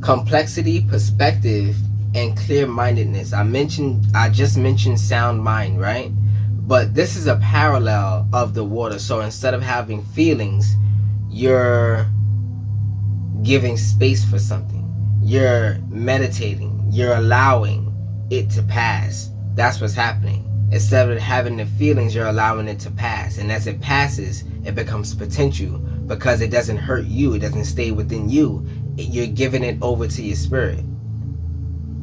Complexity, perspective, and clear-mindedness. I just mentioned sound mind, right? But this is a parallel of the water. So instead of having feelings, you're giving space for something. You're meditating. You're allowing it to pass. That's what's happening. Instead of having the feelings, you're allowing it to pass. And as it passes, it becomes potential because it doesn't hurt you. It doesn't stay within you. You're giving it over to your spirit.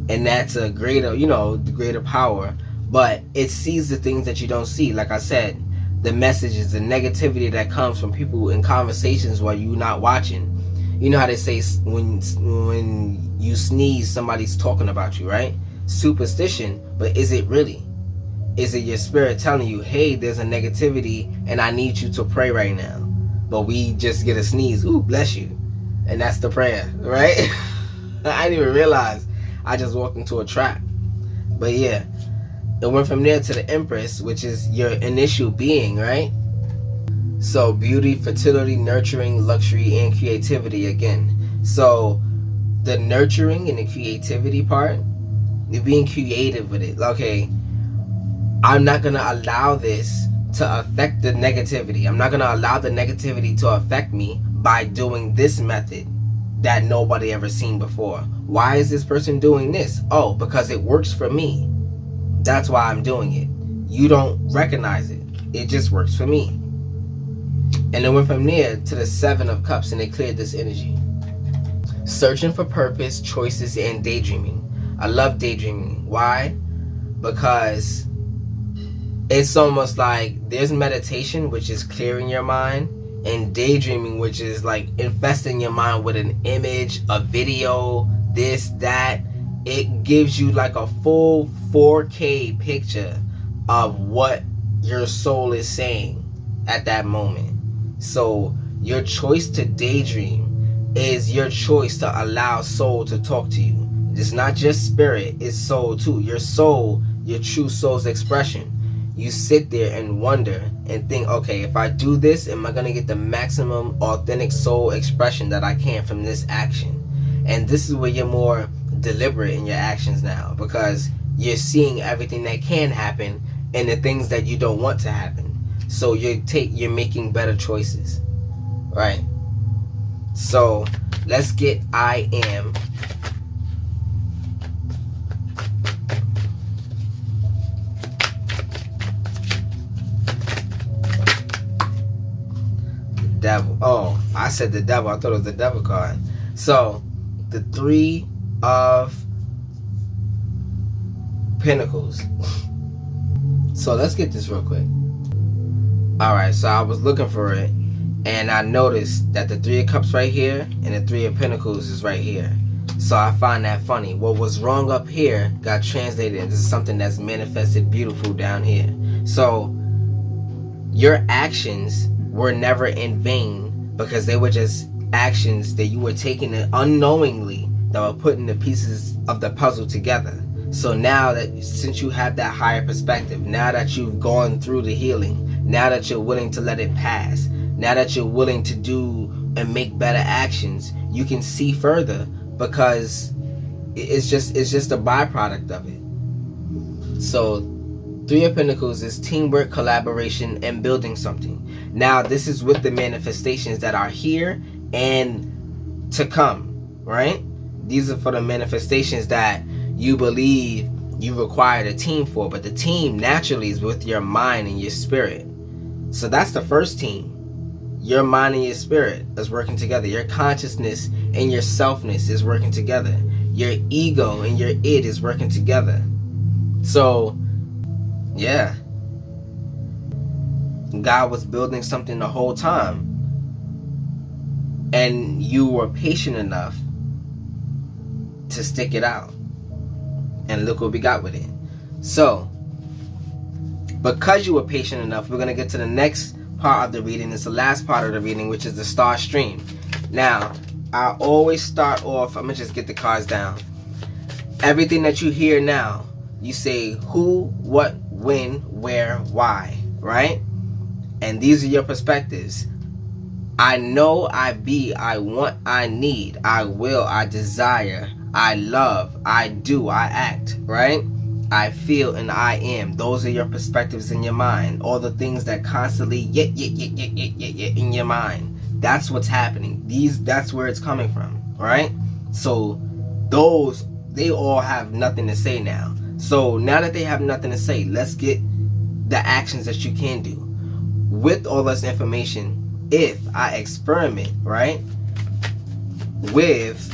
And that's a greater, the greater power. But it sees the things that you don't see. Like I said, the messages, the negativity that comes from people in conversations while you're not watching. You know how they say when you sneeze, somebody's talking about you, right? Superstition, but is it really? Is it your spirit telling you, hey, there's a negativity and I need you to pray right now? But we just get a sneeze, ooh, bless you. And that's the prayer, right? I didn't even realize I just walked into a trap. But yeah, it went from there to the Empress, which is your initial being, right? So beauty, fertility, nurturing, luxury, and creativity again. So the nurturing and the creativity part, you're being creative with it. Okay, I'm not going to allow this to affect the negativity. I'm not going to allow the negativity to affect me by doing this method that nobody ever seen before. Why is this person doing this? Oh, because it works for me. That's why I'm doing it. You don't recognize it. It just works for me. And it went from there to the Seven of Cups, and it cleared this energy. Searching for purpose, choices, and daydreaming. I love daydreaming. Why? Because it's almost like there's meditation, which is clearing your mind, and daydreaming, which is like infesting your mind with an image, a video, this, that. It gives you like a full 4K picture of what your soul is saying at that moment. So your choice to daydream is your choice to allow soul to talk to you. It's not just spirit, it's soul too. Your soul, your true soul's expression. You sit there and wonder and think, okay, if I do this, am I going to get the maximum authentic soul expression that I can from this action? And this is where you're more deliberate in your actions now, because you're seeing everything that can happen and the things that you don't want to happen. So you're making better choices, right? So let's get I am. Devil. Oh, I said the devil. I thought it was the devil card. So the Three of Pentacles. So let's get this real quick. Alright, so I was looking for it, and I noticed that the Three of Cups right here and the Three of Pentacles is right here. So I find that funny. What was wrong up here got translated into something that's manifested beautiful down here. So your actions were never in vain, because they were just actions that you were taking unknowingly that were putting the pieces of the puzzle together. So now that, since you have that higher perspective, now that you've gone through the healing, now that you're willing to let it pass, now that you're willing to do and make better actions, you can see further, because it's just a byproduct of it. So Three of Pentacles is teamwork, collaboration, and building something. Now this is with the manifestations that are here and to come, right? These are for the manifestations that you believe you required a team for, but the team naturally is with your mind and your spirit. So that's the first team. Your mind and your spirit is working together. Your consciousness and your selfness is working together. Your ego and your id is working together. So yeah, God was building something the whole time, and you were patient enough to stick it out. And look what we got with it. So, because you were patient enough, we're going to get to the next part of the reading. It's the last part of the reading, which is the star stream. Now, I always start off, I'm going to just get the cards down. Everything that you hear now, you say who, what, when, where, why, right? And these are your perspectives. I know, I be, I want, I need, I will, I desire, I love, I do, I act, right? I feel and I am. Those are your perspectives in your mind. All the things that constantly in your mind. That's what's happening. That's where it's coming from, right? So those, they all have nothing to say now. So now that they have nothing to say, let's get the actions that you can do. With all this information, if I experiment, right, with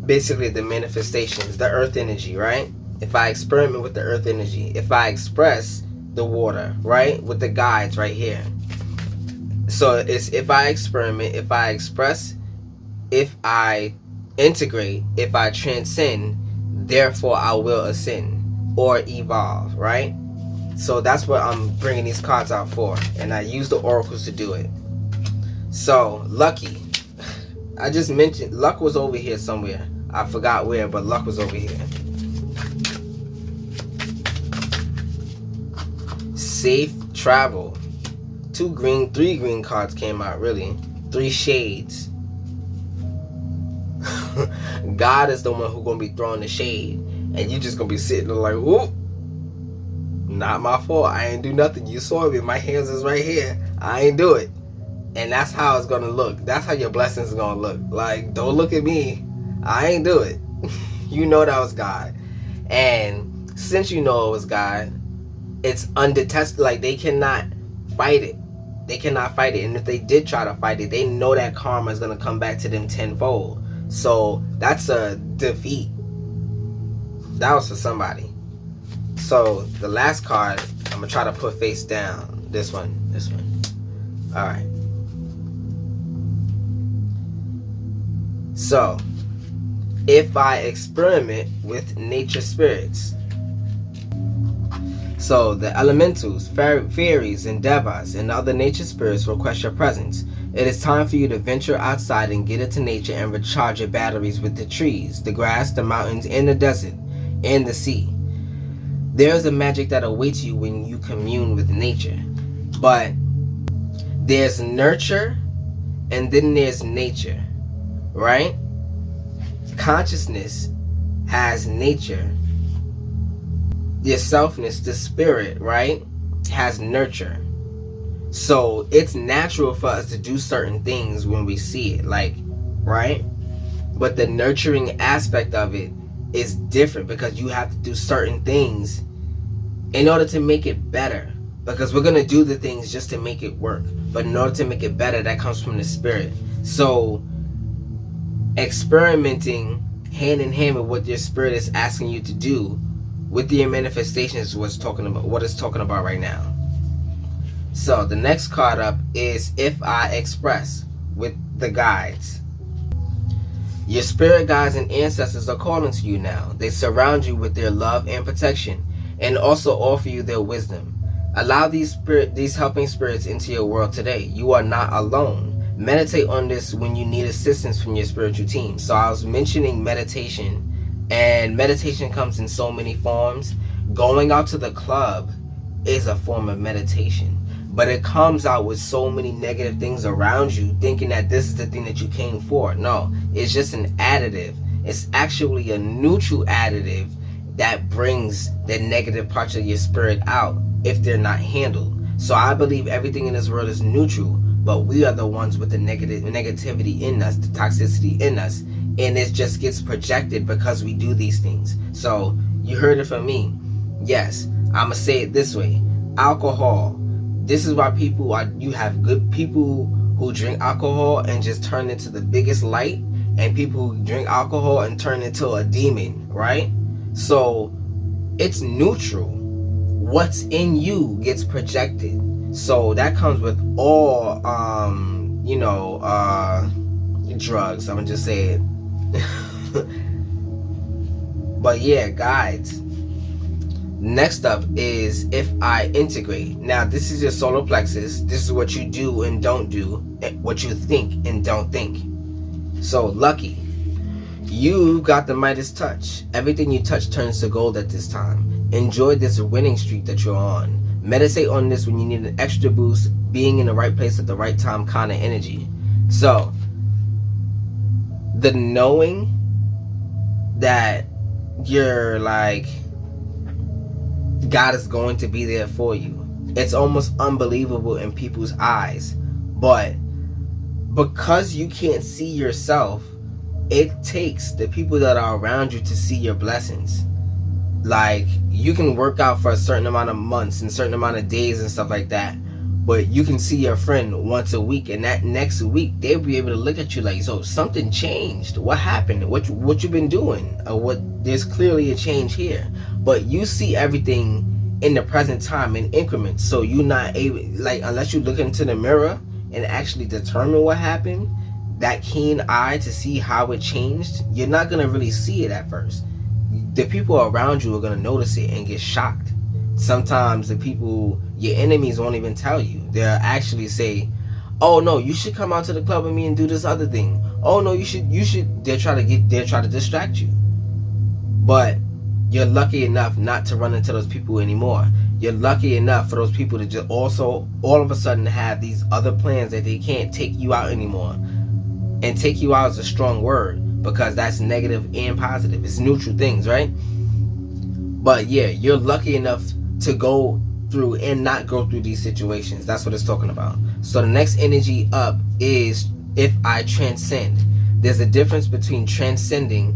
basically the manifestations, the earth energy, right? If I experiment with the earth energy, if I express the water, right, with the guides right here. So it's if I experiment, if I express, if I integrate, if I transcend, therefore I will ascend or evolve, right? So that's what I'm bringing these cards out for. And I use the oracles to do it. So, lucky. I just mentioned, luck was over here somewhere. I forgot where, but luck was over here. Safe travel. 3 green cards came out, really. 3 shades. God is the one who's going to be throwing the shade. And you just going to be sitting there like, whoop. Not my fault. I ain't do nothing. You saw me. My hands is right here. I ain't do it. And that's how it's going to look. That's how your blessings is going to look. Like, don't look at me. I ain't do it. You know that was God. And since you know it was God, it's undetested. Like, they cannot fight it. They cannot fight it. And if they did try to fight it, they know that karma is going to come back to them tenfold. So that's a defeat. That was for somebody. So the last card, I'm going to try to put face down. This one. All right. So, if I experiment with nature spirits. So, the elementals, fairies, and devas, and other nature spirits request your presence. It is time for you to venture outside and get into nature and recharge your batteries with the trees, the grass, the mountains, and the desert, and the sea. There is a magic that awaits you when you commune with nature. But there's nurture, and then there's nature. Right? Consciousness has nature. Your selfness, the spirit, right, has nurture. So it's natural for us to do certain things when we see it, like, right? But the nurturing aspect of it is different because you have to do certain things in order to make it better. Because we're going to do the things just to make it work. But in order to make it better, that comes from the spirit. So experimenting hand in hand with what your spirit is asking you to do with your manifestations is what it's talking about right now. So the next card up is if I express with the guides. Your spirit guides and ancestors are calling to you now. They surround you with their love and protection and also offer you their wisdom. Allow these helping spirits into your world today. You are not alone. Meditate on this when you need assistance from your spiritual team. So I was mentioning meditation, and meditation comes in so many forms. Going out to the club is a form of meditation, but it comes out with so many negative things around you, thinking that this is the thing that you came for. No, it's just an additive. It's actually a neutral additive that brings the negative parts of your spirit out if they're not handled. So I believe everything in this world is neutral, but we are the ones with the negativity in us, the toxicity in us, and it just gets projected because we do these things. So you heard it from me. Yes, I'm gonna say it this way. Alcohol. This is why you have good people who drink alcohol and just turn into the biggest light, and people who drink alcohol and turn into a demon, right? So it's neutral. What's in you gets projected. So that comes with all, drugs. I'm gonna just say it. But yeah, guides. Next up is if I integrate. Now, this is your solar plexus. This is what you do and don't do, what you think and don't think. So, lucky. You got the Midas touch. Everything you touch turns to gold at this time. Enjoy this winning streak that you're on. Meditate on this when you need an extra boost, being in the right place at the right time kind of energy. So, the knowing that you're like, God is going to be there for you. It's almost unbelievable in people's eyes. But because you can't see yourself, it takes the people that are around you to see your blessings. Like, you can work out for a certain amount of months and certain amount of days and stuff like that, but you can see your friend once a week, and that next week they'll be able to look at you like, so something changed. What happened? What you been doing? There's clearly a change here. But you see everything in the present time in increments, so you're not able, like, unless you look into the mirror and actually determine what happened, that keen eye to see how it changed, you're not gonna really see it at first. The people around you are gonna notice it and get shocked. Sometimes the people, your enemies, won't even tell you. They'll actually say, oh no, you should come out to the club with me and do this other thing. Oh no, you should. They'll try to distract you. But you're lucky enough not to run into those people anymore. You're lucky enough for those people to just also all of a sudden have these other plans that they can't take you out anymore. And take you out is a strong word, because that's negative and positive. It's neutral things, right? But yeah, you're lucky enough to go through and not go through these situations. That's what it's talking about. So the next energy up is if I transcend. There's a difference between transcending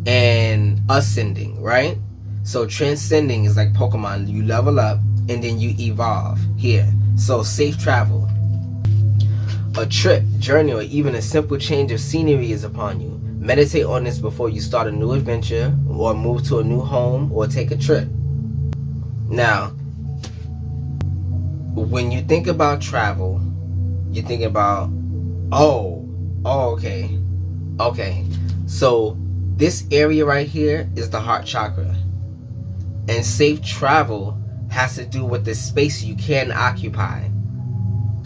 and ascending, right? So transcending is like Pokemon. You level up and then you evolve here. So safe travel. A trip, journey, or even a simple change of scenery is upon you. Meditate on this before you start a new adventure or move to a new home or take a trip. Now, when you think about travel, you think about, okay. So this area right here is the heart chakra. And safe travel has to do with the space you can occupy,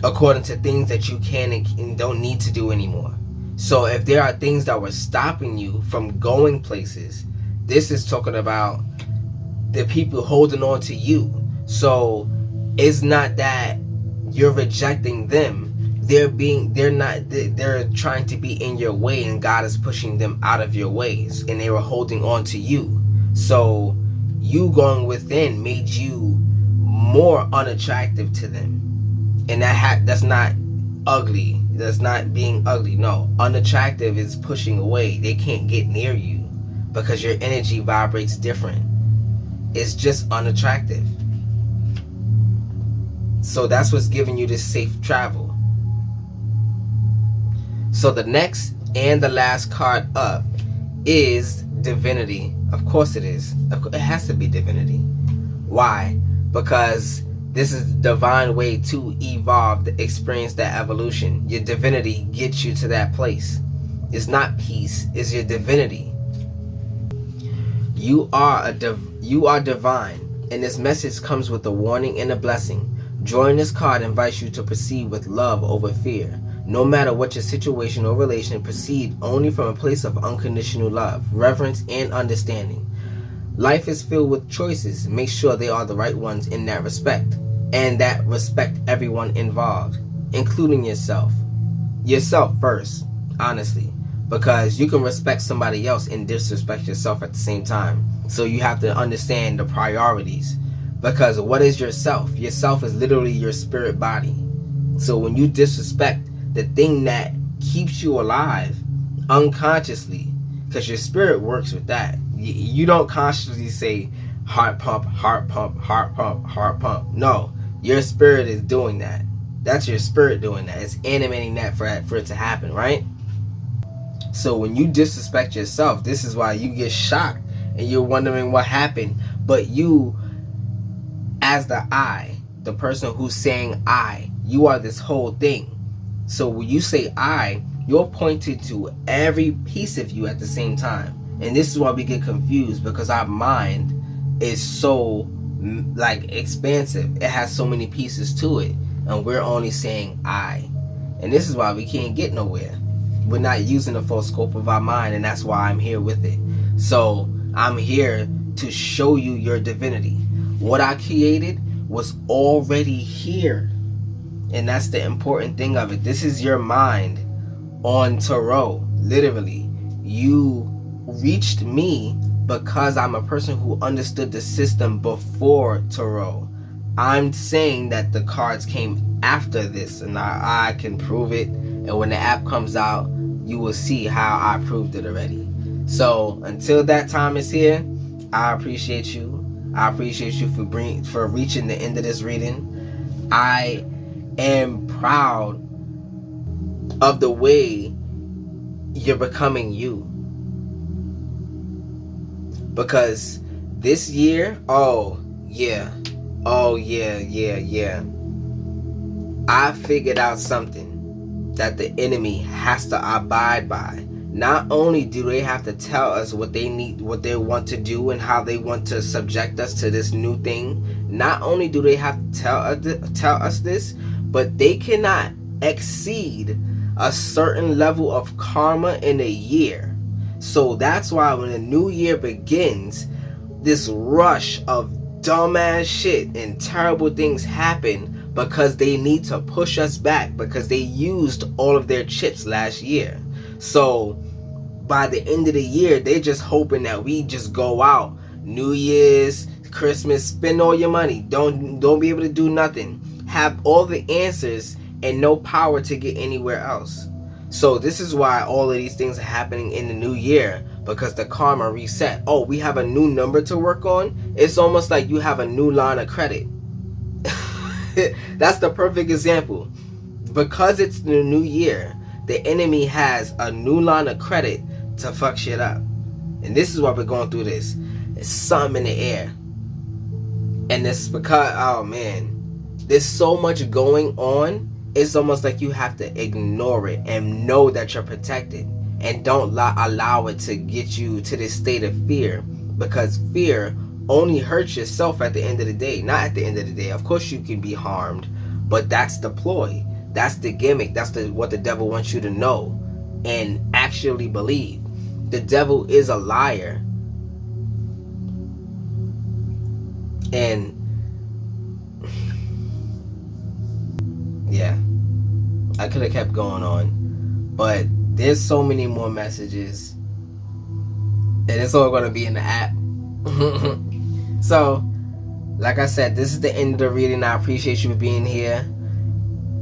according to things that you can and don't need to do anymore. So if there are things that were stopping you from going places, this is talking about the people holding on to you. So it's not that you're rejecting them. They're trying to be in your way, and God is pushing them out of your ways, and they were holding on to you. So you going within made you more unattractive to them. And that's not ugly. That's not being ugly. No, unattractive is pushing away. They can't get near you because your energy vibrates different. It's just unattractive. So that's what's giving you this safe travel. So the next and the last card up is divinity. Of course it is. It has to be divinity. Why? Because this is the divine way to evolve, to experience that evolution. Your divinity gets you to that place. It's not peace, it's your divinity. You are divine, and this message comes with a warning and a blessing. Drawing this card invites you to proceed with love over fear. No matter what your situation or relation, proceed only from a place of unconditional love, reverence, and understanding. Life is filled with choices. Make sure they are the right ones in that respect, and that respect everyone involved, including yourself. Yourself first, honestly, because you can respect somebody else and disrespect yourself at the same time. So you have to understand the priorities, because what is yourself? Yourself is literally your spirit body. So when you disrespect the thing that keeps you alive unconsciously, because your spirit works with that. You don't consciously say heart pump, heart pump, heart pump, heart pump. No, your spirit is doing that. That's your spirit doing that. It's animating that for it to happen, right? So when you disrespect yourself, this is why you get shocked and you're wondering what happened. But you, as the I, the person who's saying I, you are this whole thing. So when you say I, you're pointing to every piece of you at the same time. And this is why we get confused, because our mind is so like expansive. It has so many pieces to it, and we're only saying I. And this is why we can't get nowhere. We're not using the full scope of our mind, and that's why I'm here with it. So I'm here to show you your divinity. What I created was already here, and that's the important thing of it. This is your mind on tarot. Literally, you reached me because I'm a person who understood the system before tarot. I'm saying that the cards came after this, and I can prove it, and when the app comes out you will see how I proved it already. So until that time is here, I appreciate you. I appreciate you for reaching the end of this reading. I am proud of the way you're becoming you, because this year, oh yeah, I figured out something that the enemy has to abide by. Not only do they have to tell us what they need, what they want to do, and how they want to subject us to this new thing, not only do they have to tell us this, but they cannot exceed a certain level of karma in a year. So that's why when the new year begins, this rush of dumbass shit and terrible things happen, because they need to push us back, because they used all of their chips last year. So by the end of the year, they're just hoping that we just go out, New Year's, Christmas, spend all your money, don't be able to do nothing, have all the answers and no power to get anywhere else. So this is why all of these things are happening in the new year, because the karma reset. Oh, we have a new number to work on. It's almost like you have a new line of credit. That's the perfect example. Because it's the new year, the enemy has a new line of credit to fuck shit up. And this is why we're going through this. It's something in the air. And it's because, oh man, there's so much going on. It's almost like you have to ignore it and know that you're protected, and don't allow it to get you to this state of fear, because fear only hurts yourself at the end of the day. Not at the end of the day. Of course you can be harmed, but that's the ploy. That's the gimmick. That's what the devil wants you to know and actually believe. The devil is a liar. And yeah, I could have kept going on, but there's so many more messages, and it's all going to be in the app. So like I said, this is the end of the reading. I appreciate you for being here.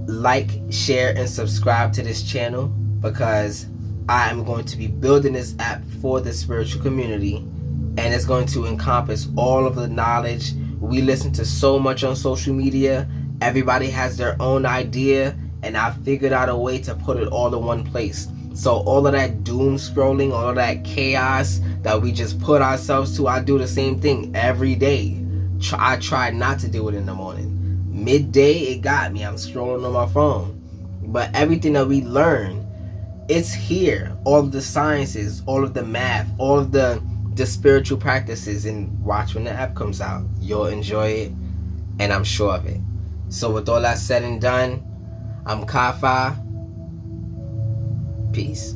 Like, share, and subscribe to this channel, because I am going to be building this app for the spiritual community, and it's going to encompass all of the knowledge. We listen to so much on social media. Everybody has their own idea, and I figured out a way to put it all in one place. So all of that doom scrolling, all of that chaos that we just put ourselves to, I do the same thing every day. I try not to do it in the morning. Midday, it got me. I'm scrolling on my phone. But everything that we learn, it's here. All of the sciences, all of the math, all of the spiritual practices, and watch when the app comes out. You'll enjoy it, and I'm sure of it. So with all that said and done, I'm Kafa. Peace.